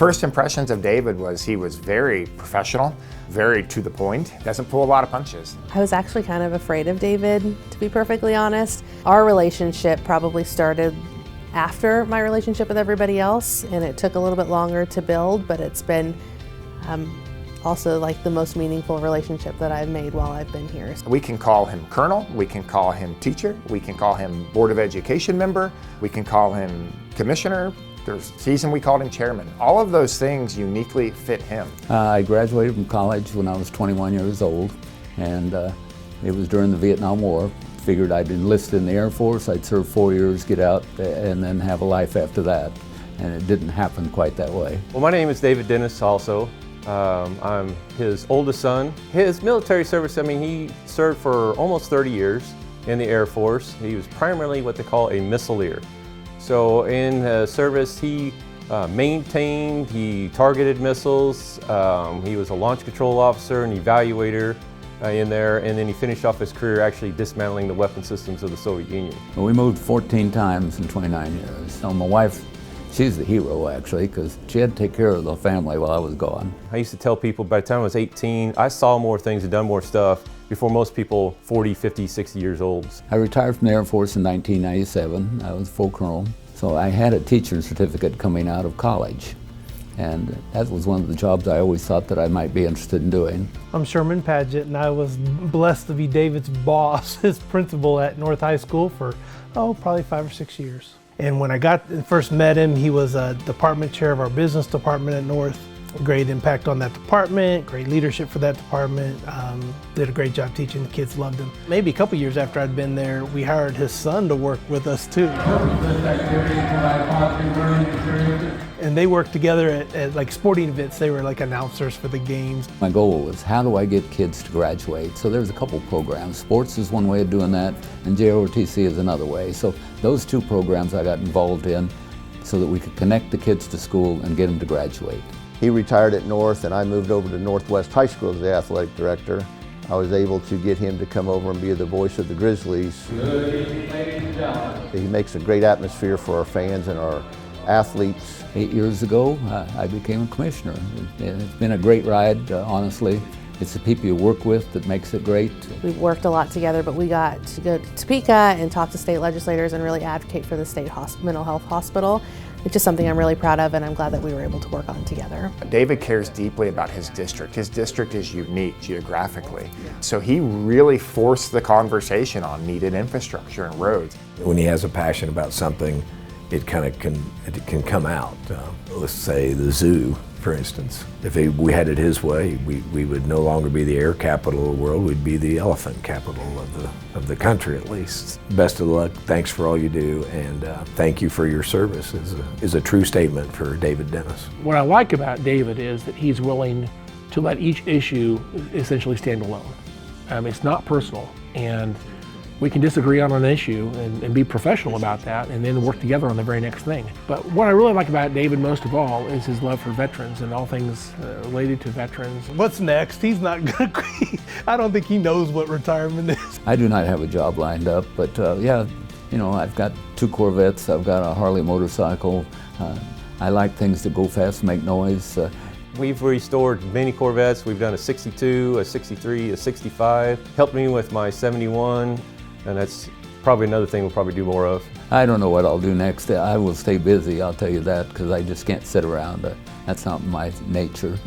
first impressions of David was he was very professional, very to the point, doesn't pull a lot of punches. I was actually kind of afraid of David, to be perfectly honest. Our relationship probably started after my relationship with everybody else, and it took a little bit longer to build, but it's been also like the most meaningful relationship that I've made while I've been here. We can call him Colonel, we can call him teacher, we can call him Board of Education member, we can call him Commissioner. There's season we called him Chairman. All of those things uniquely fit him. I graduated from college when I was 21 years old, and it was during the Vietnam War. Figured I'd enlist in the Air Force, I'd serve 4 years, get out, and then have a life after that. And it didn't happen quite that way. Well, my name is David Dennis also. I'm his oldest son. His military service, I mean, he served for almost 30 years in the Air Force. He was primarily what they call a missileer. So in service, he maintained, he targeted missiles, he was a launch control officer and evaluator in there, and then he finished off his career actually dismantling the weapon systems of the Soviet Union. We moved 14 times in 29 years. So my wife, she's the hero actually, because she had to take care of the family while I was gone. I used to tell people by the time I was 18, I saw more things and done more stuff before most people 40, 50, 60 years old. I retired from the Air Force in 1997. I was full colonel. So I had a teacher's certificate coming out of college. And that was one of the jobs I always thought that I might be interested in doing. I'm Sherman Padgett, and I was blessed to be David's boss, his principal at North High School for, probably 5 or 6 years. And when I first met him, he was a department chair of our business department at North. Great impact on that department, great leadership for that department. Did a great job teaching, the kids loved him. Maybe a couple years after I'd been there, we hired his son to work with us too. And they worked together at like sporting events. They were like announcers for the games. My goal was, how do I get kids to graduate? So there's a couple programs. Sports is one way of doing that, and JROTC is another way. So those two programs I got involved in so that we could connect the kids to school and get them to graduate. He retired at North, and I moved over to Northwest High School as the athletic director. I was able to get him to come over and be the voice of the Grizzlies. Good evening, ladies and gentlemen. He makes a great atmosphere for our fans and our athletes. 8 years ago, I became a commissioner. It's been a great ride, honestly. It's the people you work with that makes it great. We've worked a lot together, but we got to go to Topeka and talk to state legislators and really advocate for the state mental health hospital. It's just something I'm really proud of, and I'm glad that we were able to work on together. David cares deeply about his district. His district is unique geographically. So he really forced the conversation on needed infrastructure and roads. When he has a passion about something, it kind of can come out. Let's say the zoo, for instance. If we had it his way, we would no longer be the air capital of the world, we'd be the elephant capital of the country at least. Best of luck, thanks for all you do, and thank you for your service is a true statement for David Dennis. What I like about David is that he's willing to let each issue essentially stand alone. It's not personal, and we can disagree on an issue and be professional about that and then work together on the very next thing. But what I really like about David most of all is his love for veterans and all things related to veterans. What's next? He's not gonna, I don't think he knows what retirement is. I do not have a job lined up, but yeah, I've got 2 Corvettes, I've got a Harley motorcycle. I like things that go fast, make noise. We've restored many Corvettes. We've done a 62, a 63, a 65. Helped me with my 71. And that's probably another thing we'll probably do more of. I don't know what I'll do next. I will stay busy, I'll tell you that, because I just can't sit around. That's not my nature.